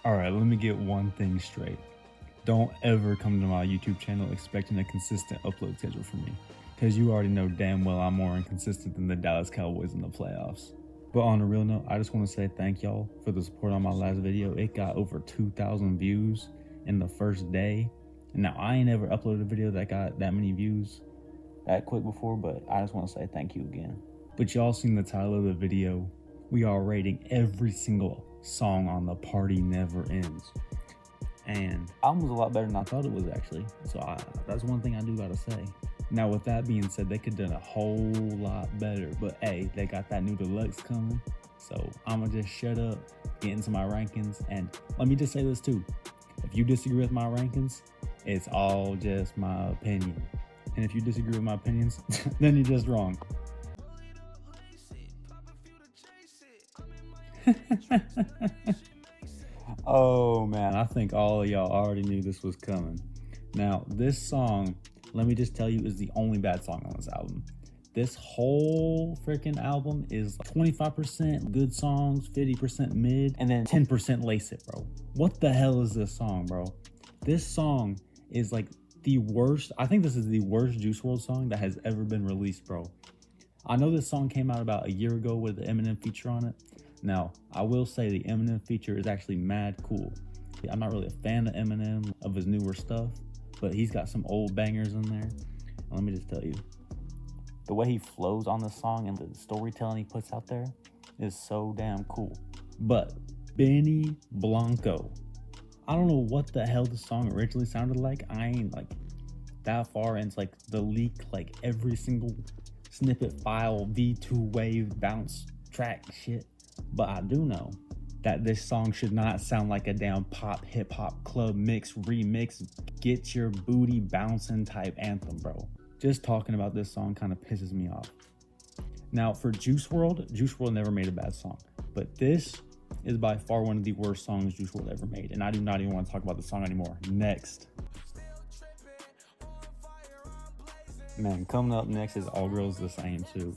Alright, let me get one thing straight. Don't ever come to my YouTube channel expecting a consistent upload schedule from me, because you already know damn well I'm more inconsistent than the Dallas Cowboys in the playoffs. But on a real note, I just want to say thank y'all for the support on my last video. It got over 2,000 views in the first day. And now I ain't ever uploaded a video that got that many views that quick before, but I just want to say thank you again. But y'all seen the title of the video. We are rating every single song on The Party Never Ends. And the album was a lot better than I thought it was actually. So that's one thing I do gotta say. Now with that being said, they could have done a whole lot better. But hey, they got that new deluxe coming. So I'ma just shut up, get into my rankings. And let me just say this too. If you disagree with my rankings, it's all just my opinion. And if you disagree with my opinions, then you're just wrong. Oh man, I think all of y'all already knew this was coming. Now, this song, let me just tell you, is the only bad song on this album. This whole freaking album is 25% good songs, 50% mid, and then 10% lace it, bro. What the hell is this song, bro? This song is like the worst. I think this is the worst Juice WRLD song that has ever been released, bro. I know this song came out about a year ago with the Eminem feature on it. Now, I will say the Eminem feature is actually mad cool. I'm not really a fan of Eminem, of his newer stuff, but he's got some old bangers in there. And let me just tell you, the way he flows on this song and the storytelling he puts out there is so damn cool. But Benny Blanco, I don't know what the hell the song originally sounded like. I ain't like that far into like the leak, like every single snippet file, V2 wave, bounce track shit. But I do know that this song should not sound like a damn pop, hip hop, club mix, remix, get your booty bouncing type anthem, bro. Just talking about this song kind of pisses me off. Now for Juice WRLD never made a bad song, but this is by far one of the worst songs Juice WRLD ever made. And I do not even want to talk about the song anymore. Next. Man, coming up next is All Girls the Same too.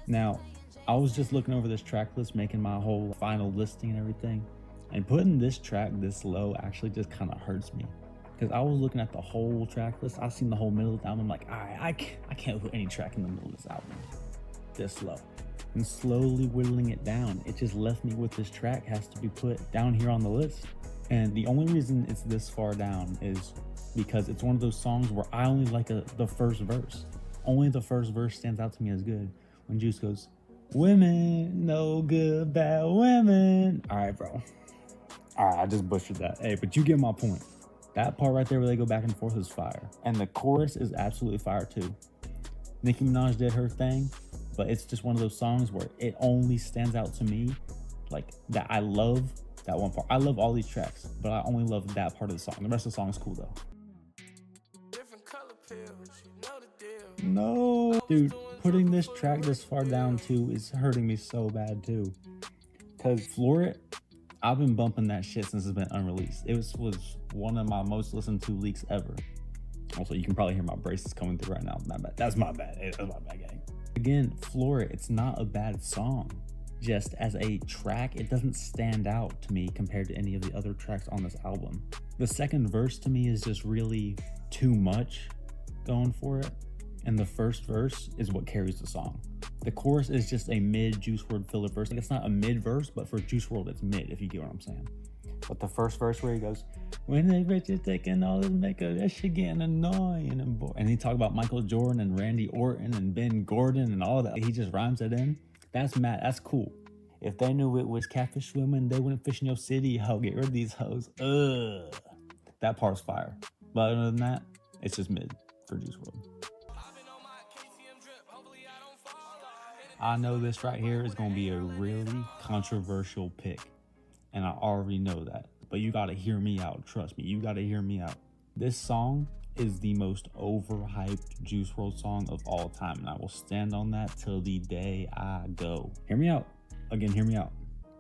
Now, I was just looking over this track list, making my whole final listing and everything, and putting this track this low actually just kind of hurts me, because I was looking at the whole track list. I seen the whole middle of the album. I'm like, I can't put any track in the middle of this album this low. And slowly whittling it down, it just left me with this track has to be put down here on the list. And the only reason it's this far down is because it's one of those songs where I only like the first verse. Only the first verse stands out to me as good. When Juice goes, "Women, no good, bad women." All right, bro. All right, I just butchered that. Hey, but you get my point. That part right there where they go back and forth is fire. And the chorus is absolutely fire too. Nicki Minaj did her thing, but it's just one of those songs where it only stands out to me like that. I love that one part. I love all these tracks, but I only love that part of the song. The rest of the song is cool though. No, dude, putting this track this far down too is hurting me so bad too. Cause Floor It, I've been bumping that shit since it's been unreleased. It was one of my most listened to leaks ever. Also, you can probably hear my braces coming through right now. My bad. That's my bad. That's my bad, gang. Again, Floor It, it's not a bad song. Just as a track, it doesn't stand out to me compared to any of the other tracks on this album. The second verse to me is just really too much going for it. And the first verse is what carries the song. The chorus is just a mid Juice WRLD filler verse. Like, it's not a mid verse, but for Juice WRLD, it's mid, if you get what I'm saying. But the first verse where he goes, "When they bitch is taking all this makeup, that shit getting annoying and boring." And he talk about Michael Jordan and Randy Orton and Ben Gordon and all that. He just rhymes it in. That's mad. That's cool. If they knew it was catfish swimming, they wouldn't fish in your city. Ho, get rid of these hoes. Ugh. That part's fire. But other than that, it's just mid for Juice WRLD. I know this right here is going to be a really controversial pick, and I already know that, but you got to hear me out. Trust me, you got to hear me out. This song is the most overhyped Juice WRLD song of all time, and I will stand on that till the day I go. Hear me out. Again, hear me out.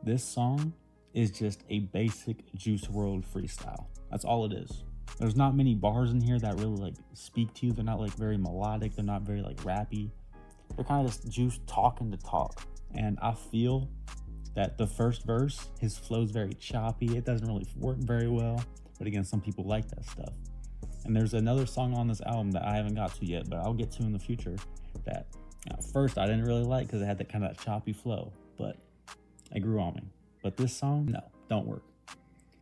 This song is just a basic Juice WRLD freestyle. That's all it is. There's not many bars in here that really like speak to you. They're not like very melodic. They're not very like rappy. They're kind of just Juice talking to talk. And I feel that the first verse, his flow's very choppy. It doesn't really work very well. But again, some people like that stuff. And there's another song on this album that I haven't got to yet, but I'll get to in the future, that at first I didn't really like because it had that kind of choppy flow, but it grew on me. But this song, no, don't work.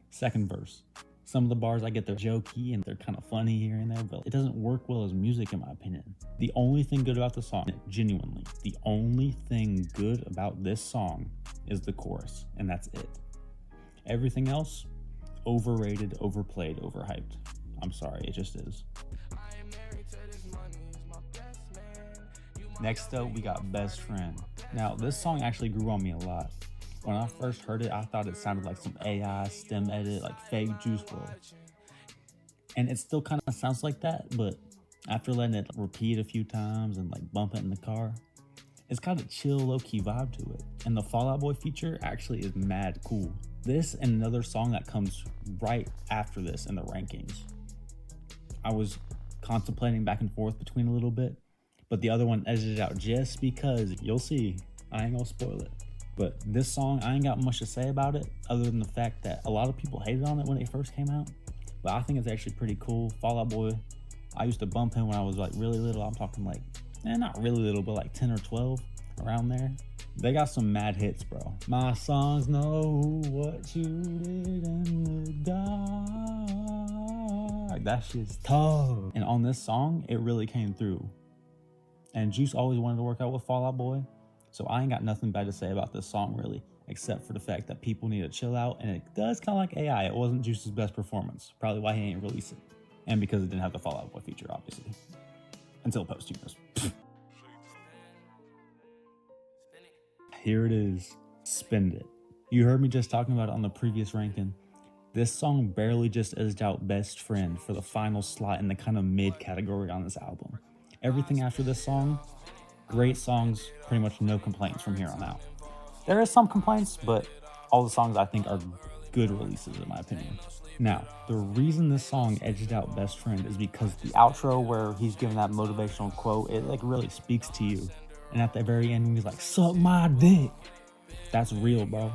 Second verse. Some of the bars, I get they're jokey and they're kind of funny here and there, but it doesn't work well as music in my opinion. The only thing good about the song, genuinely, the only thing good about this song is the chorus, and that's it. Everything else, overrated, overplayed, overhyped. I'm sorry, it just is. Next up, we got Best Friend. Now, this song actually grew on me a lot. When I first heard it, I thought it sounded like some AI stem edit, like fake Juice WRLD. And it still kind of sounds like that, but after letting it repeat a few times and like bump it in the car, it's got a chill, low-key vibe to it. And the Fall Out Boy feature actually is mad cool. This and another song that comes right after this in the rankings. I was contemplating back and forth between a little bit, but the other one edged it out just because, you'll see, I ain't gonna spoil it. But this song, I ain't got much to say about it other than the fact that a lot of people hated on it when it first came out. But I think it's actually pretty cool. Fall Out Boy, I used to bump him when I was like really little. I'm talking like, not really little, but like 10 or 12, around there. They got some mad hits, bro. My songs know what you did in the dark. That shit's tough. And on this song, it really came through. And Juice always wanted to work out with Fall Out Boy. So I ain't got nothing bad to say about this song really, except for the fact that people need to chill out, and it does kind of like AI. It wasn't Juice's best performance, probably why he ain't release it. And because it didn't have the Fall Out Boy feature, obviously. Until posthumous. Here it is, Spend It. You heard me just talking about it on the previous ranking. This song barely just edged out Best Friend for the final slot in the kind of mid category on this album. Everything after this song, great songs, pretty much no complaints from here on out. There is some complaints, but all the songs I think are good releases in my opinion. Now, the reason this song edged out Best Friend is because the outro where he's giving that motivational quote, it like really speaks to you. And at the very end, when he's like, suck my dick. That's real, bro.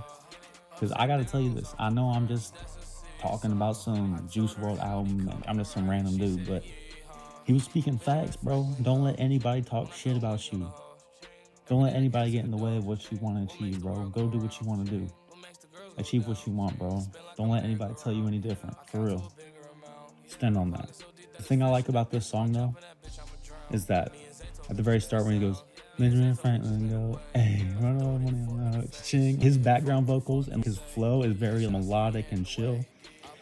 Because I gotta tell you this, I know I'm just talking about some Juice WRLD album, and I'm just some random dude, but he was speaking facts, bro. Don't let anybody talk shit about you. Don't let anybody get in the way of what you want to achieve, bro. Go do what you want to do. Achieve what you want, bro. Don't let anybody tell you any different. For real. Stand on that. The thing I like about this song, though, is that at the very start when he goes, Benjamin Franklin go, hey, run all the money on the cha-ching. His background vocals and his flow is very melodic and chill.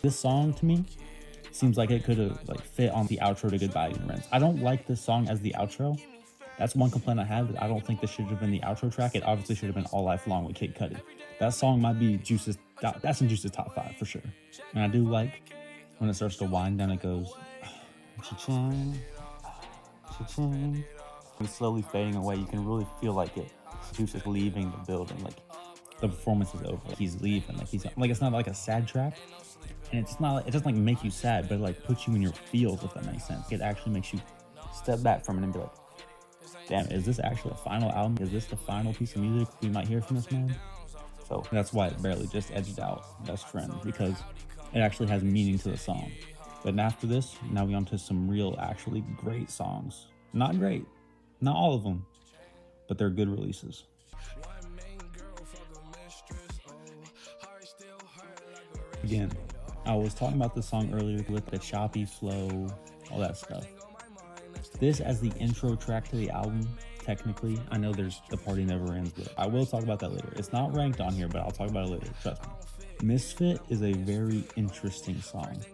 This song, to me, seems like it could have like fit on the outro to Goodbye Ignorance. I don't like this song as the outro. That's one complaint I have. I don't think this should have been the outro track. It obviously should have been All Life Long with Kid Cudi. That song might be Juice's, that's in Juice's top 5 for sure. And I do like when it starts to wind down, it goes, cha-ching, cha-ching. And slowly fading away, you can really feel like it. Juice is leaving the building, like the performance is over. He's leaving, like it's not like a sad track. And it's not, it doesn't like make you sad, but it like puts you in your feels, if that makes sense. It actually makes you step back from it and be like, damn, is this actually a final album? Is this the final piece of music we might hear from this man? So that's why it barely just edged out Best Friend, because it actually has meaning to the song. But after this, now we on to some real, actually great songs. Not great, not all of them, but they're good releases. Again, I was talking about this song earlier with the choppy flow, all that stuff. This as the intro track to the album, technically, I know there's The Party Never Ends, but I will talk about that later. It's not ranked on here, but I'll talk about it later, trust me. Misfit is a very interesting song.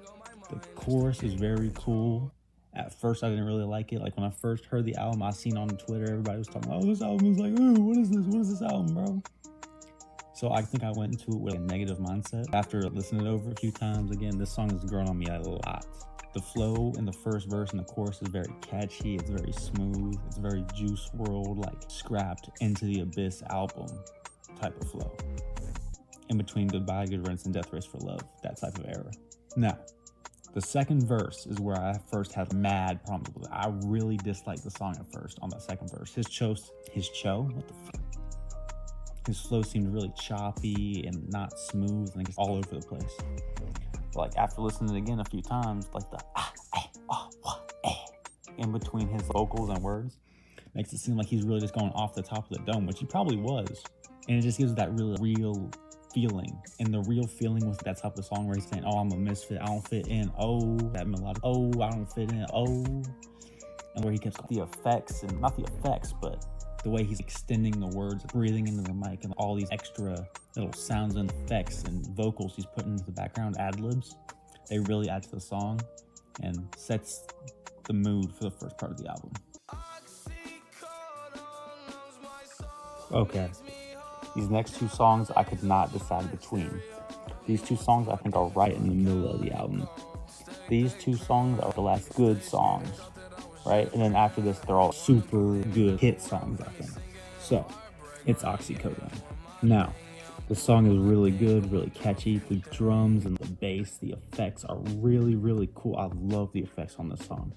The chorus is very cool. At first, I didn't really like it. Like when I first heard the album, I seen on Twitter, everybody was talking, oh, this album is like, ooh, what is this? What is this album, bro? So I think I went into it with a negative mindset. After listening to it over a few times, again, this song has grown on me a lot. The flow in the first verse and the chorus is very catchy. It's very smooth. It's very Juice WRLD, like scrapped into the abyss album type of flow. In between Goodbye Ignorance and Death Race for Love, that type of era. Now, the second verse is where I first had mad problems with it. I really disliked the song at first on that second verse. His cho, what the fuck? His flow seemed really choppy and not smooth, and it's all over the place. But like after listening again a few times, like the in between his vocals and words makes it seem like he's really just going off the top of the dome, which he probably was. And it just gives that really real feeling. And the real feeling with that type of song where he's saying, oh, I'm a misfit, I don't fit in, oh, that melodic, oh, I don't fit in, oh. And where he keeps the effects, and not the effects, but the way he's extending the words, breathing into the mic, and all these extra little sounds and effects and vocals he's putting into the background, ad-libs, they really add to the song and sets the mood for the first part of the album. Okay, these next two songs I could not decide between. These two songs I think are right in the middle of the album. These two songs are the last good songs, right? And then after this, they're all super good hit songs, I think. So, it's Oxycodone. Now, the song is really good, really catchy. The drums and the bass, the effects are really, really cool. I love the effects on this song.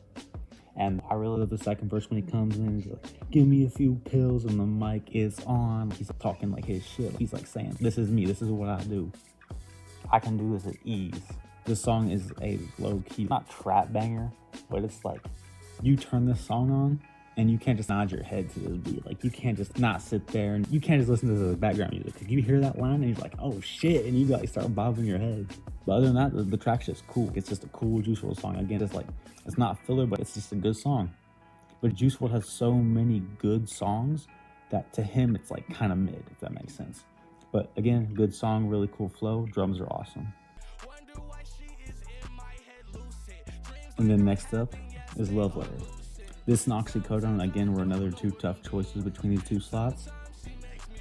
And I really love the second verse when he comes in. He's like, give me a few pills, and the mic is on. He's talking like his shit. He's like saying, this is me. This is what I do. I can do this at ease. This song is a low-key, not trap banger, but it's like, you turn this song on, and you can't just nod your head to this beat. Like, you can't just not sit there, and you can't just listen to the background music. Like, you hear that line, and you're like, oh shit, and you like start bobbing your head. But other than that, the track's just cool. It's just a cool Juice WRLD song. Again, it's like, it's not filler, but it's just a good song. But Juice WRLD has so many good songs that to him, it's like kind of mid, if that makes sense. But again, good song, really cool flow. Drums are awesome. And then next up is Love Letter. This and Oxycodone, again, were another two tough choices between these two slots.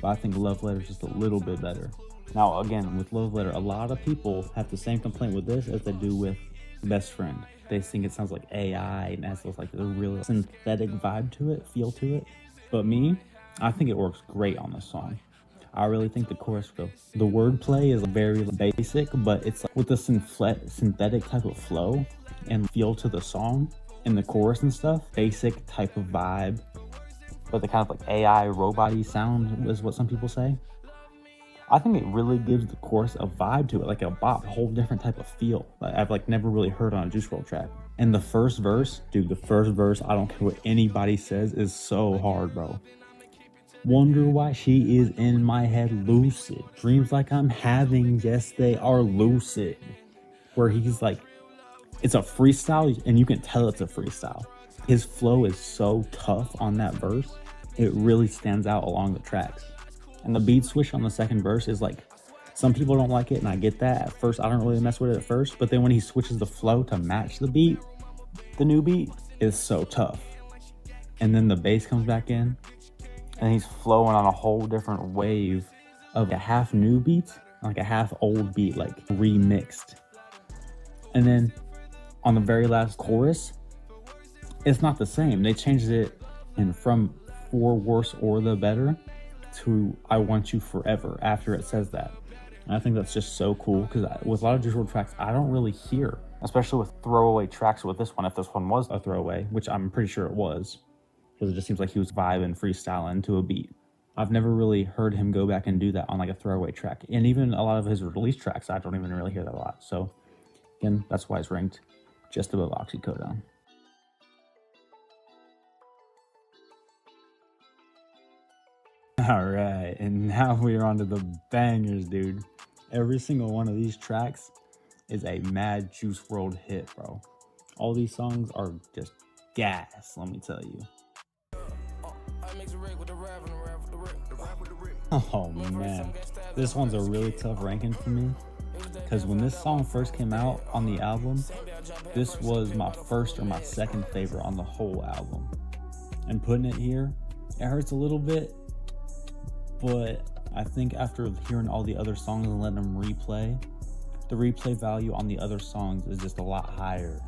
But I think Love Letter is just a little bit better. Now, again, with Love Letter, a lot of people have the same complaint with this as they do with Best Friend. They think it sounds like AI and has like a real synthetic vibe to it, feel to it. But me, I think it works great on this song. I really think the chorus, the wordplay is very basic, but it's like with the synthetic type of flow and feel to the song and the chorus and stuff, basic type of vibe, but the kind of like AI robot-y sound is what some people say. I think it really gives the chorus a vibe to it, like a bop, a whole different type of feel that I've like never really heard on a Juice WRLD track. And the first verse, dude, the first verse, I don't care what anybody says, is so hard, bro. Wonder why she is in my head lucid. Dreams like I'm having, yes, they are lucid. Where he's like, it's a freestyle, and you can tell it's a freestyle. His flow is so tough on that verse, it really stands out along the tracks. And the beat switch on the second verse is like, some people don't like it, and I get that. At first, I don't really mess with it at first, but then when he switches the flow to match the beat, the new beat is so tough. And then the bass comes back in, and he's flowing on a whole different wave of a half new beat, like a half old beat, like remixed. And then on the very last chorus, it's not the same. They changed it and from For Worse or the Better to I Want You Forever after it says that. And I think that's just so cool because with a lot of Juice WRLD tracks, I don't really hear, especially with throwaway tracks with this one, if this one was a throwaway, which I'm pretty sure it was, because it just seems like he was vibing, freestyling to a beat. I've never really heard him go back and do that on like a throwaway track. And even a lot of his release tracks, I don't even really hear that a lot. So again, that's why it's ranked just above Oxycodone. All right, and now we are on to the bangers, dude. Every single one of these tracks is a mad Juice WRLD hit, bro. All these songs are just gas, let me tell you. Oh man, this one's a really tough ranking for me because when this song first came out on the album, this was my first or my second favorite on the whole album. And putting it here, it hurts a little bit, but I think after hearing all the other songs and letting them replay, the replay value on the other songs is just a lot higher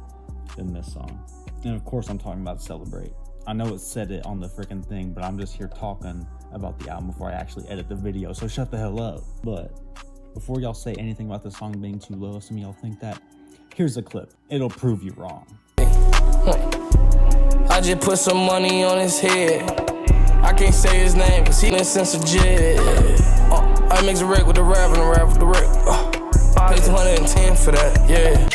than this song. And of course I'm talking about Celebrate. I know it said it on the freaking thing, but I'm just here talking about the album before I actually edit the video, so shut the hell up. But before y'all say anything about the song being too low, some of y'all think that, here's a clip. It'll prove you wrong. I just put some money on his head. I can't say his name, cause he makes sense legit. I mix a wreck with the rap and the rap with the wreck. Pay 210 for that, yeah.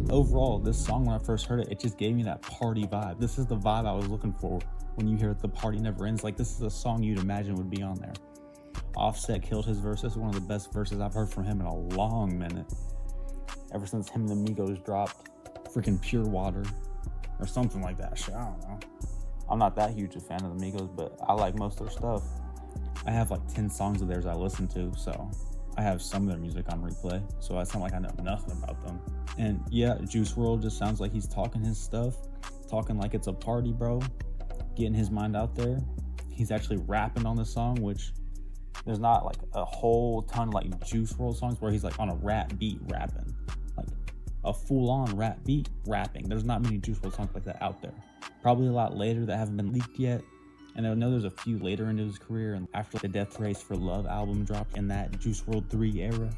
Overall, this song, when I first heard it, it just gave me that party vibe. This is the vibe I was looking for when you hear The Party Never Ends. Like, this is a song you'd imagine would be on there. Offset killed his verse. This is one of the best verses I've heard from him in a long minute. Ever since him and the Migos dropped freaking Pure Water or something like that. Shit, I don't know. I'm not that huge a fan of the Migos, but I like most of their stuff. I have like 10 songs of theirs I listen to, so I have some of their music on replay, so it's not like I know nothing about them. And yeah, Juice WRLD just sounds like he's talking his stuff, talking like it's a party, bro, getting his mind out there. He's actually rapping on the song, which there's not like a whole ton of like Juice WRLD songs where he's like on a rap beat rapping, like a full-on rap beat rapping. There's not many Juice WRLD songs like that out there. Probably a lot later that haven't been leaked yet. And I know there's a few later into his career, and after the Death Race for Love album dropped in that Juice WRLD 3 era,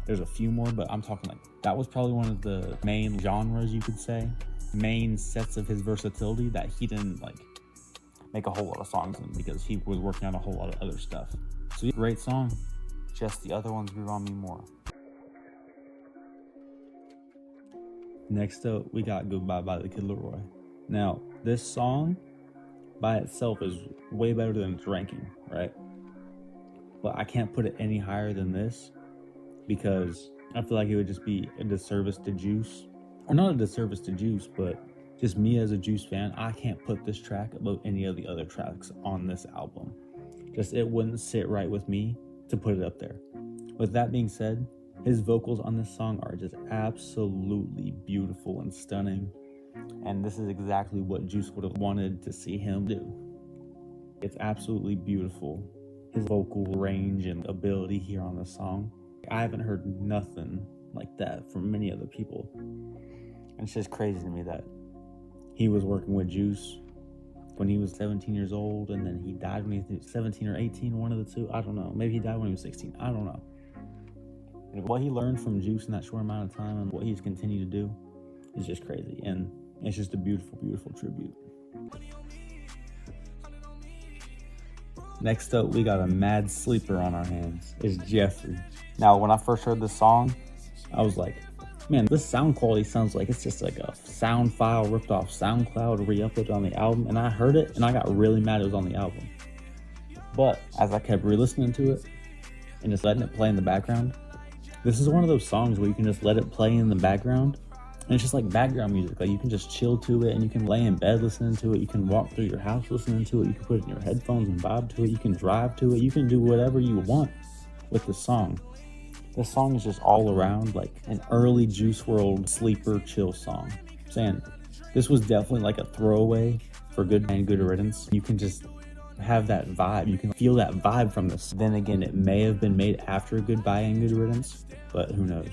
there's a few more, but I'm talking like that was probably one of the main genres, you could say, main sets of his versatility that he didn't like make a whole lot of songs in because he was working on a whole lot of other stuff. So great song, just the other ones grew on me more. Next up, we got Goodbye by the Kid Laroi. Now, this song by itself is way better than its ranking, right? But I can't put it any higher than this because I feel like it would just be a disservice to Juice. Or not a disservice to Juice, but just me as a Juice fan, I can't put this track above any of the other tracks on this album. Just it wouldn't sit right with me to put it up there. With that being said, his vocals on this song are just absolutely beautiful and stunning. And this is exactly what Juice would have wanted to see him do. It's absolutely beautiful. His vocal range and ability here on this song. I haven't heard nothing like that from many other people. And it's just crazy to me that he was working with Juice when he was 17 years old, and then he died when he was 17 or 18, one of the two. I don't know. Maybe he died when he was 16. I don't know. And what he learned from Juice in that short amount of time and what he's continued to do is just crazy. And it's just a beautiful, beautiful tribute. Next up, we got a mad sleeper on our hands. It's Jeffrey. Now, when I first heard this song, I was like, man, this sound quality sounds like it's just like a sound file ripped off SoundCloud, re-uploaded on the album. And I heard it and I got really mad it was on the album. But as I kept re-listening to it and just letting it play in the background, this is one of those songs where you can just let it play in the background. And it's just like background music. Like you can just chill to it and you can lay in bed listening to it. You can walk through your house listening to it. You can put it in your headphones and vibe to it. You can drive to it. You can do whatever you want with the song. This song is just all around like an early Juice WRLD sleeper chill song. I'm saying this was definitely like a throwaway for Good and Good Riddance. You can just have that vibe. You can feel that vibe from this. Then again, it may have been made after Goodbye and Good Riddance, but who knows?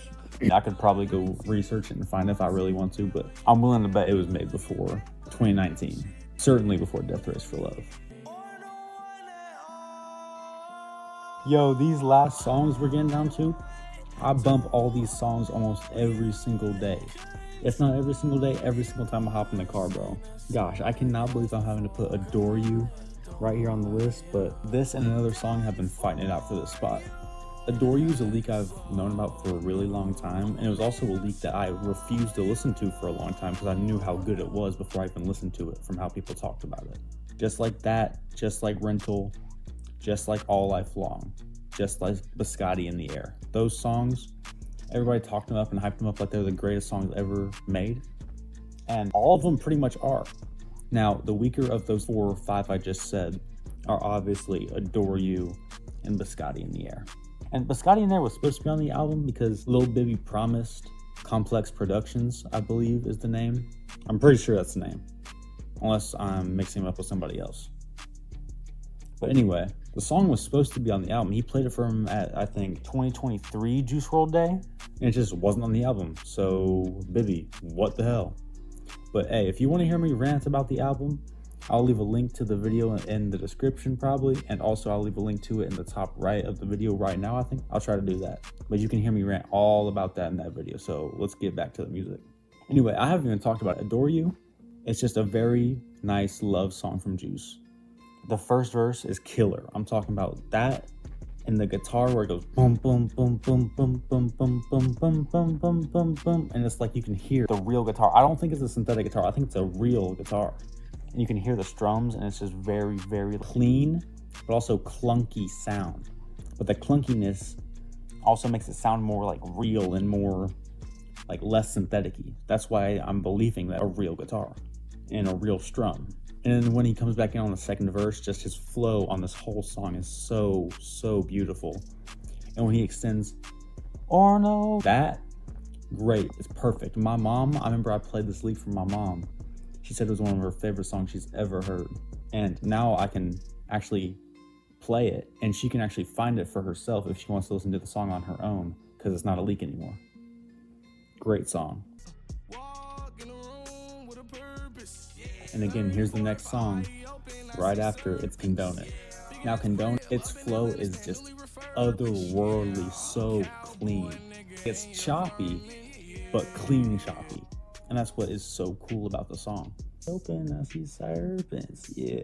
I could probably go research it and find it if I really want to, but I'm willing to bet it was made before 2019. Certainly before Death Race for Love. Yo, these last songs we're getting down to, I bump all these songs almost every single day. It's not every single day, every single time I hop in the car, bro. Gosh, I cannot believe I'm having to put Adore You right here on the list, but this and another song have been fighting it out for this spot. Adore You is a leak I've known about for a really long time, and it was also a leak that I refused to listen to for a long time because I knew how good it was before I even listened to it from how people talked about it. Just like that, just like Rental, just like All Life Long, just like Biscotti in the Air. Those songs, everybody talked them up and hyped them up like they're the greatest songs ever made, and all of them pretty much are. Now, the weaker of those 4 or 5 I just said are obviously Adore You and Biscotti in the Air. And Biscotti in There was supposed to be on the album because Lil Bibby promised Complex Productions, I believe is the name. I'm pretty sure that's the name, unless I'm mixing him up with somebody else. But anyway, the song was supposed to be on the album. He played it for him at, I think, 2023 Juice WRLD Day, and it just wasn't on the album. So, Bibby, what the hell? But hey, if you want to hear me rant about the album, I'll leave a link to the video in the description probably, and also I'll leave a link to it in the top right of the video right now, I think. I'll try to do that. But you can hear me rant all about that in that video, so let's get back to the music. Anyway, I haven't even talked about Adore You, It's just a very nice love song from Juice. The first verse is killer. I'm talking about that and the guitar where it goes boom, boom, boom, boom, boom, boom, boom, boom, boom, boom, boom, boom, boom. And it's like you can hear the real guitar. I don't think it's a synthetic guitar. I think it's a real guitar. And you can hear the strums, and it's just very, very clean, but also clunky sound. But the clunkiness also makes it sound more like real and more like less synthetic-y. That's why I'm believing that a real guitar and a real strum. And then when he comes back in on the second verse, just his flow on this whole song is so, so beautiful. And when he extends, "Or no," that, great, it's perfect. My mom, I remember I played this lead for my mom. She said it was one of her favorite songs she's ever heard. And now I can actually play it, and she can actually find it for herself if she wants to listen to the song on her own, because it's not a leak anymore. Great song. And again, here's the next song. Right after, it's Condone It. Now, Condone Its flow is just otherworldly, so clean. It's choppy, but clean choppy. And that's what is so cool about the song. Open, I see serpents, yeah.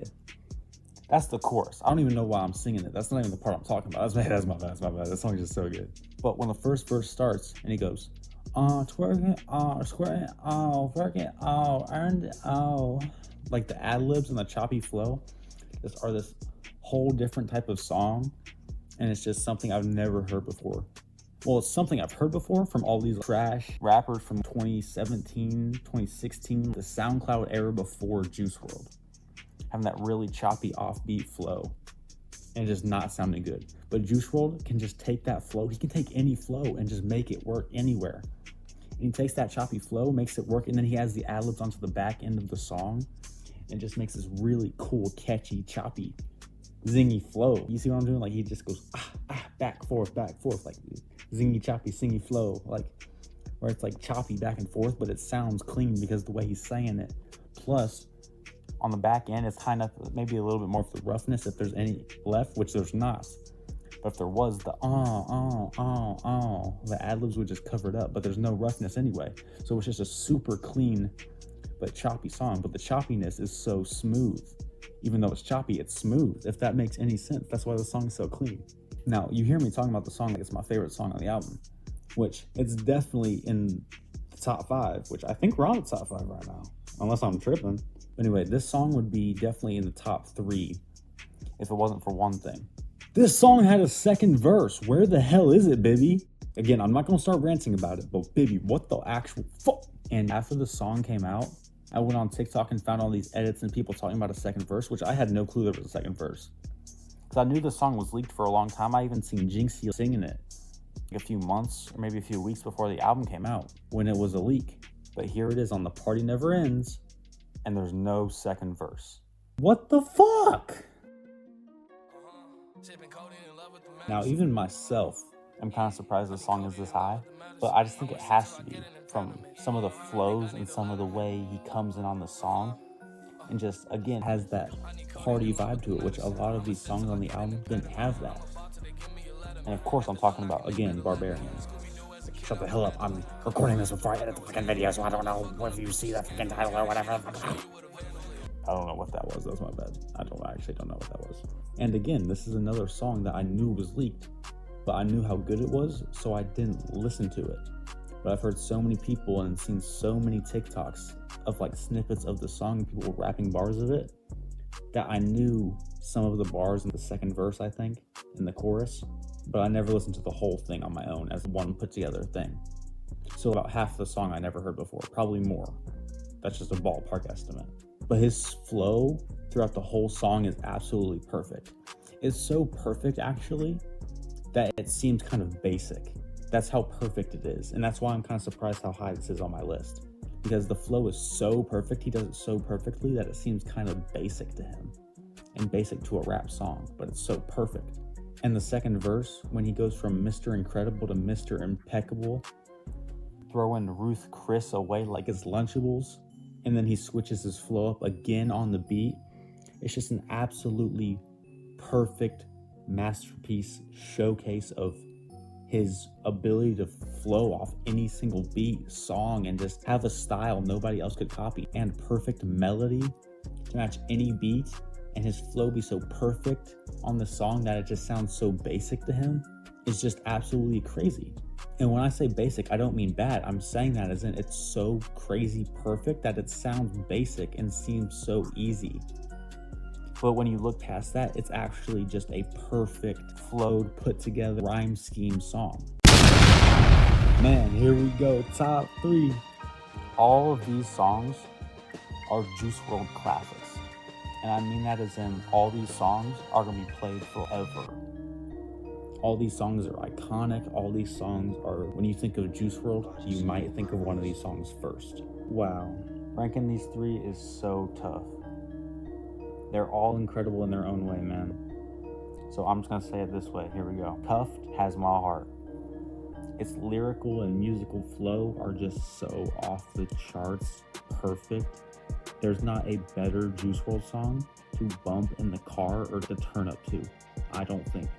That's the chorus. I don't even know why I'm singing it. That's not even the part I'm talking about. That's my bad. That song is just so good. But when the first verse starts and he goes, twerking, squirting, working, earned it, like the ad-libs and the choppy flow just are this whole different type of song, and it's just something I've never heard before. Well, it's something I've heard before from all these trash rappers from 2017, 2016, the SoundCloud era before Juice WRLD, having that really choppy offbeat flow and just not sounding good. But Juice WRLD can just take that flow. He can take any flow and just make it work anywhere. And he takes that choppy flow, makes it work, and then he has the ad-libs onto the back end of the song and just makes this really cool, catchy, choppy, zingy flow. You see what I'm doing? Like he just goes back, forth, like zingy, choppy, singy flow, like where it's like choppy back and forth, but it sounds clean because the way he's saying it. Plus, on the back end, it's kind of maybe a little bit more of the roughness if there's any left, which there's not. But if there was the the ad-libs would just cover it up, but there's no roughness anyway. So it's just a super clean but choppy song. But the choppiness is so smooth. Even though it's choppy, it's smooth, if that makes any sense. That's why the song is so clean. Now, you hear me talking about the song like it's my favorite song on the album, which it's definitely in the top 5, which I think we're on the top 5 right now, unless I'm tripping. But anyway, this song would be definitely in the top 3 if it wasn't for one thing. This song had a second verse. Where the hell is it, baby? Again, I'm not going to start ranting about it, but baby, what the actual fuck? And after the song came out, I went on TikTok and found all these edits and people talking about a second verse, which I had no clue there was a second verse. Because I knew the song was leaked for a long time. I even seen Jinxie singing it like a few months or maybe a few weeks before the album came out when it was a leak. But here it is on The Party Never Ends, and there's no second verse. What the fuck? Now, even myself, I'm kind of surprised the song is this high, but I just think it has to be from some of the flows and some of the way he comes in on the song, and just, again, has that party vibe to it, which a lot of these songs on the album didn't have that. And of course, I'm talking about, again, Barbarian. Shut the hell up, I'm recording this before I edit the fucking video, so I don't know if you see that fucking title or whatever. I don't know what that was. That's my bad. I actually don't know what that was. And again, this is another song that I knew was leaked, but I knew how good it was, so I didn't listen to it. But I've heard so many people and seen so many TikToks of like snippets of the song, people rapping bars of it, that I knew some of the bars in the second verse, I think, in the chorus, but I never listened to the whole thing on my own as one put together thing. So about half the song I never heard before, probably more. That's just a ballpark estimate. But his flow throughout the whole song is absolutely perfect. It's so perfect, actually, that it seems kind of basic. That's how perfect it is. And that's why I'm kind of surprised how high this is on my list. Because the flow is so perfect, he does it so perfectly that it seems kind of basic to him. And basic to a rap song, but it's so perfect. And the second verse, when he goes from Mr. Incredible to Mr. Impeccable, throwing Ruth Chris away like it's Lunchables, and then he switches his flow up again on the beat. It's just an absolutely perfect masterpiece showcase of his ability to flow off any single beat, song, and just have a style nobody else could copy, and perfect melody to match any beat, and his flow be so perfect on the song that it just sounds so basic to him is just absolutely crazy. And when I say basic, I don't mean bad. I'm saying that as in it's so crazy perfect that it sounds basic and seems so easy. But when you look past that, it's actually just a perfect, flowed, put together rhyme scheme song. Man, here we go, top 3. All of these songs are Juice WRLD classics. And I mean that as in all these songs are gonna be played forever. All these songs are iconic. All these songs are, when you think of Juice WRLD, you might think of one of these songs first. Wow. Ranking these 3 is so tough. They're all incredible in their own way, man. So I'm just gonna say it this way. Here we go. Cuffed has my heart. Its lyrical and musical flow are just so off the charts, perfect. There's not a better Juice WRLD song to bump in the car or to turn up to. I don't think.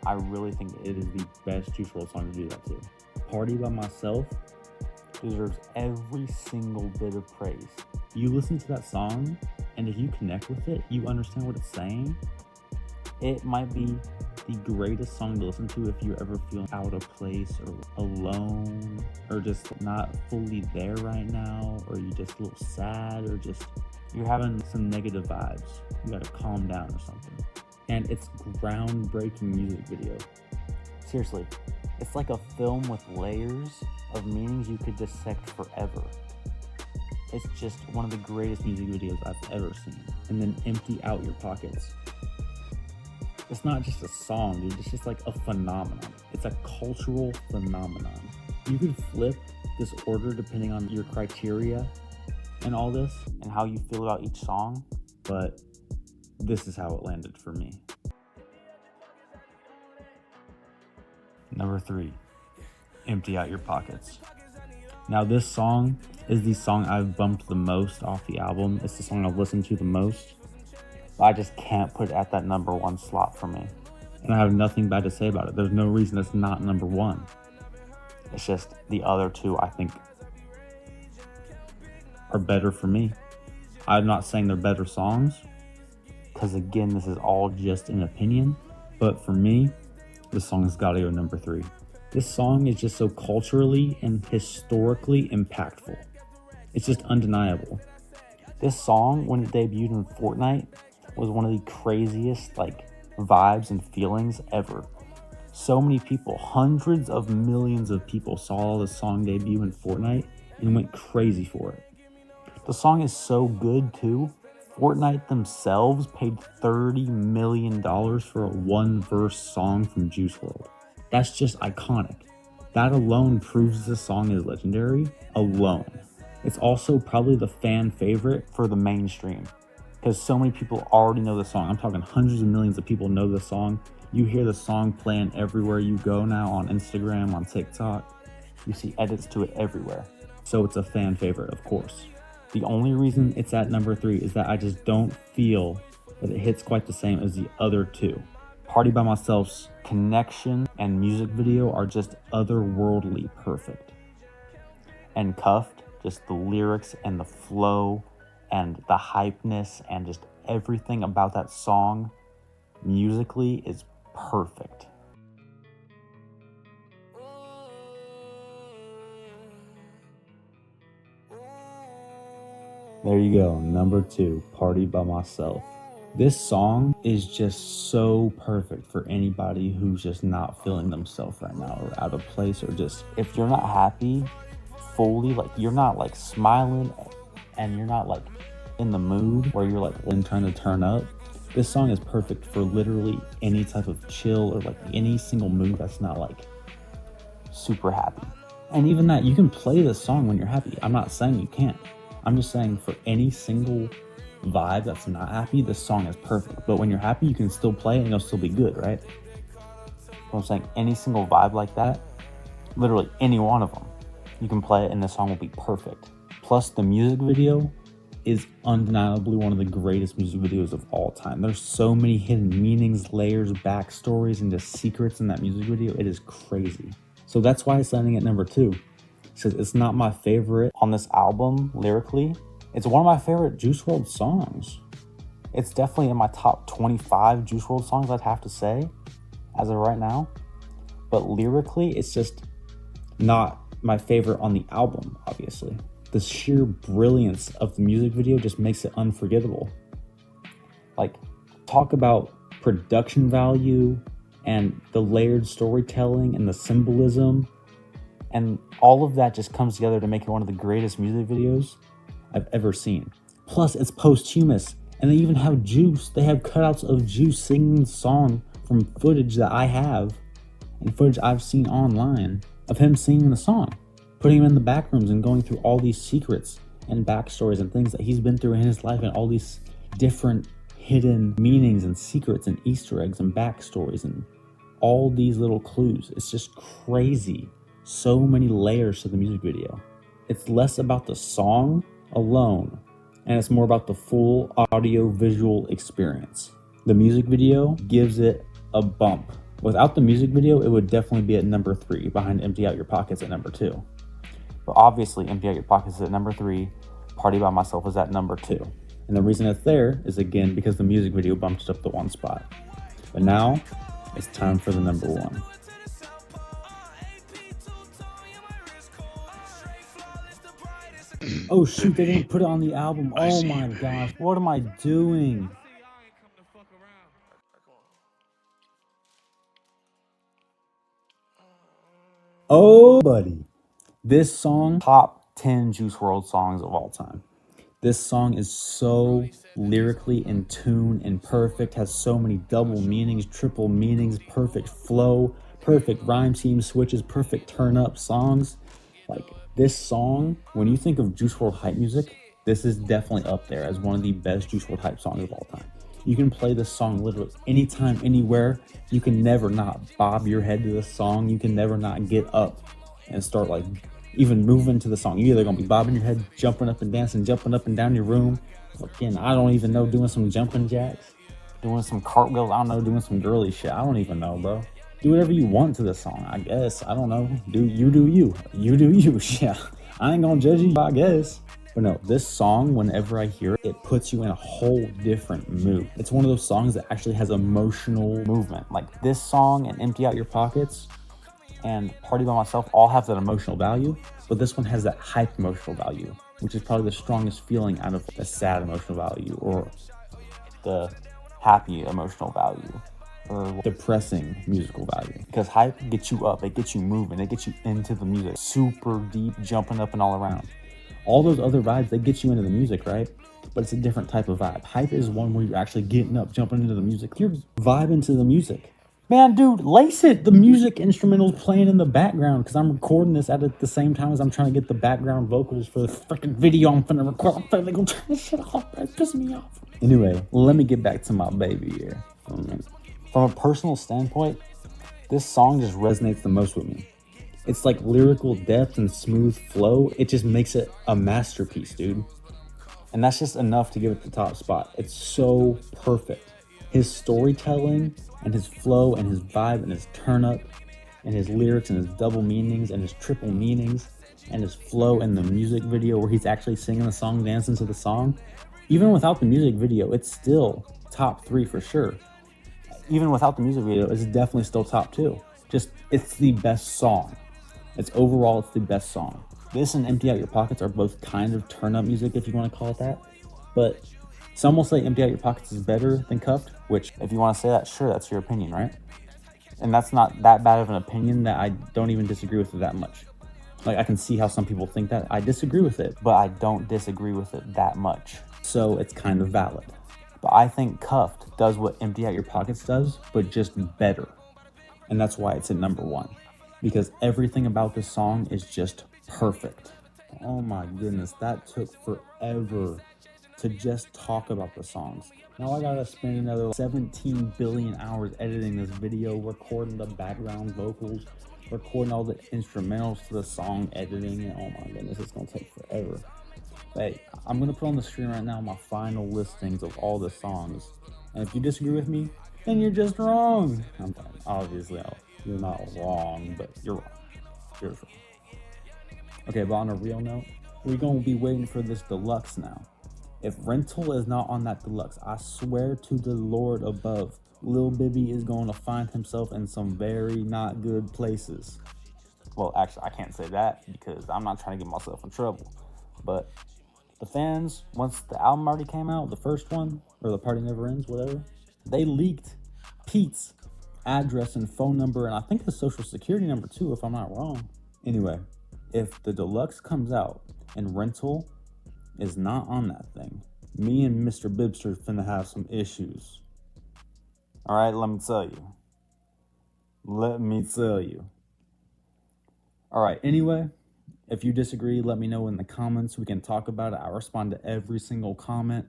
I really think it is the best Juice WRLD song to do that to. Party by Myself deserves every single bit of praise. You listen to that song, and if you connect with it, you understand what it's saying. It might be the greatest song to listen to if you ever feel out of place or alone or just not fully there right now, or you just a little sad, or just you're having some negative vibes. You gotta calm down or something. And it's groundbreaking music video. Seriously, it's like a film with layers of meanings you could dissect forever. It's just one of the greatest music videos I've ever seen. And then Empty Out Your Pockets. It's not just a song, dude. It's just like a phenomenon. It's a cultural phenomenon. You could flip this order depending on your criteria and all this and how you feel about each song, but this is how it landed for me. Number 3, Empty Out Your Pockets. Now this song is the song I've bumped the most off the album. It's the song I've listened to the most. But I just can't put it at that number 1 slot for me. And I have nothing bad to say about it. There's no reason it's not number 1. It's just the other 2 I think are better for me. I'm not saying they're better songs, because again, this is all just an opinion. But for me, this song has got to go number 3. This song is just so culturally and historically impactful. It's just undeniable. This song, when it debuted in Fortnite, was one of the craziest vibes and feelings ever. So many people, hundreds of millions of people saw the song debut in Fortnite and went crazy for it. The song is so good too. Fortnite themselves paid $30 million for a 1-verse song from Juice WRLD. That's just iconic. That alone proves the song is legendary alone. It's also probably the fan favorite for the mainstream because so many people already know the song. I'm talking hundreds of millions of people know the song. You hear the song playing everywhere you go now, on Instagram, on TikTok. You see edits to it everywhere. So it's a fan favorite, of course. The only reason it's at number 3 is that I just don't feel that it hits quite the same as the other 2. Party by Myself's connection and music video are just otherworldly perfect. And Cuffed, just the lyrics and the flow and the hypeness and just everything about that song musically is perfect. There you go, number 2, Party by Myself. This song is just so perfect for anybody who's just not feeling themselves right now or out of place, or just, if you're not happy fully, you're not smiling and you're not in the mood where you're trying to turn up. This song is perfect for literally any type of chill or any single mood that's not super happy. And even that, you can play this song when you're happy. I'm not saying you can't. I'm just saying for any single vibe that's not happy, this song is perfect. But when you're happy, you can still play it and it'll still be good, right? So I'm saying any single vibe like that, literally any one of them, you can play it and the song will be perfect. Plus the music video is undeniably one of the greatest music videos of all time. There's so many hidden meanings, layers, backstories, and just secrets in that music video. It is crazy. So that's why it's landing at number 2. Says it's not my favorite on this album lyrically. It's one of my favorite Juice WRLD songs. It's definitely in my top 25 Juice WRLD songs, I'd have to say, as of right now. But lyrically, it's just not my favorite on the album, obviously. The sheer brilliance of the music video just makes it unforgettable. Like, talk about production value and the layered storytelling and the symbolism. And all of that just comes together to make it one of the greatest music videos I've ever seen. Plus, it's posthumous. And they even have Juice. They have cutouts of Juice singing the song from footage that I have and footage I've seen online of him singing the song, putting him in the back rooms and going through all these secrets and backstories and things that he's been through in his life and all these different hidden meanings and secrets and Easter eggs and backstories and all these little clues. It's just crazy. So many layers to the music video. It's less about the song alone, and it's more about the full audio visual experience. The music video gives it a bump. Without the music video, it would definitely be at number 3, behind Empty Out Your Pockets at number 2. But obviously, Empty Out Your Pockets is at number 3, Party By Myself is at number 2. And the reason it's there is, again, because the music video bumped it up to 1 spot. But now, it's time for the number 1. Oh shoot, they didn't put it on the album. Oh my gosh, what am I doing? Oh buddy, this song, top 10 Juice WRLD songs of all time. This song is so lyrically in tune and perfect, has so many double meanings, triple meanings, perfect flow, perfect rhyme scheme switches, perfect turn up songs. Like, this song, when you think of Juice WRLD hype music, this is definitely up there as one of the best Juice WRLD hype songs of all time. You can play this song literally anytime, anywhere. You can never not bob your head to this song. You can never not get up and start like even moving to the song. You're either gonna be bobbing your head, jumping up and dancing, jumping up and down your room. Fucking, I don't even know, doing some jumping jacks, doing some cartwheels. I don't know, doing some girly shit. I don't even know, bro. Do whatever you want to this song, I guess. I don't know. Do you. You do you. Yeah. I ain't gonna judge you, I guess. But no, this song, whenever I hear it, it puts you in a whole different mood. It's one of those songs that actually has emotional movement. Like this song and Empty Out Your Pockets and Party By Myself all have that emotional value, but this one has that hype emotional value, which is probably the strongest feeling out of the sad emotional value or the happy emotional value or depressing musical value. Because hype gets you up, it gets you moving, it gets you into the music, super deep, jumping up and all around. All those other vibes, they get you into the music, right? But it's a different type of vibe. Hype is one where you're actually getting up, jumping into the music. You're vibing to the music. Man, dude, lace it. The music instrumental's playing in the background because I'm recording this at the same time as I'm trying to get the background vocals for the freaking video I'm finna record. I'm finna go turn this shit off. It's pissing me off. Anyway, let me get back to my baby here. From a personal standpoint, this song just resonates the most with me. It's like lyrical depth and smooth flow. It just makes it a masterpiece, dude. And that's just enough to give it the top spot. It's so perfect. His storytelling and his flow and his vibe and his turn up and his lyrics and his double meanings and his triple meanings and his flow in the music video where he's actually singing the song, dancing to the song. Even without the music video, it's still top 3 for sure. Even without the music video, it's definitely still top 2. Just, it's the best song. It's the best song. This and Empty Out Your Pockets are both kind of turn up music, if you want to call it that. But some will say Empty Out Your Pockets is better than Cuffed, which if you want to say that, sure, that's your opinion, right? And that's not that bad of an opinion that I don't even disagree with it that much. Like, I can see how some people think that. I disagree with it, but I don't disagree with it that much. So it's kind of valid. But I think Cuffed does what Empty Out Your Pockets does, but just better. And that's why it's at number 1. Because everything about this song is just perfect. Oh my goodness, that took forever to just talk about the songs. Now I gotta spend another 17 billion hours editing this video, recording the background vocals, recording all the instrumentals to the song, editing it. Oh my goodness, it's gonna take forever. Hey, I'm gonna put on the screen right now my final listings of all the songs, and if you disagree with me, then you're just wrong. I'm fine. Obviously, you're not wrong, but you're wrong. You're wrong. Okay, but on a real note, we're gonna be waiting for this deluxe now. If Rental is not on that deluxe, I swear to the Lord above, Lil Bibby is going to find himself in some very not good places. Well, actually, I can't say that because I'm not trying to get myself in trouble. But the fans, once the album already came out, the first one, or The Party Never Ends, whatever, they leaked Pete's address and phone number, and I think his social security number too, if I'm not wrong. Anyway, if the deluxe comes out and Rental is not on that thing, me and Mr. Bibster finna have some issues. All right, let me tell you. All right, anyway, if you disagree, let me know in the comments. We can talk about it. I respond to every single comment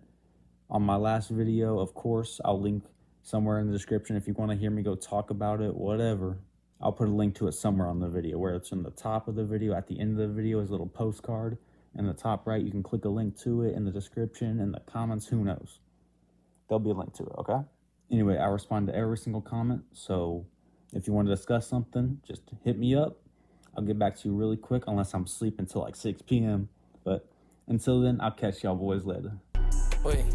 on my last video. Of course, I'll link somewhere in the description if you want to hear me go talk about it, whatever. I'll put a link to it somewhere on the video, where it's in the top of the video. At the end of the video is a little postcard. In the top right, you can click a link to it. In the description, in the comments, who knows? There'll be a link to it, okay? Anyway, I respond to every single comment, so if you want to discuss something, just hit me up. I'll get back to you really quick, unless I'm sleeping until like 6 p.m. But until then, I'll catch y'all boys later. Wait.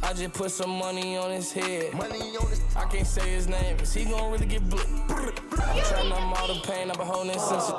I just put some money on his head. I can't say his name, cause he gon' really get blipped. I'm trying to numb all the pain I've been holding since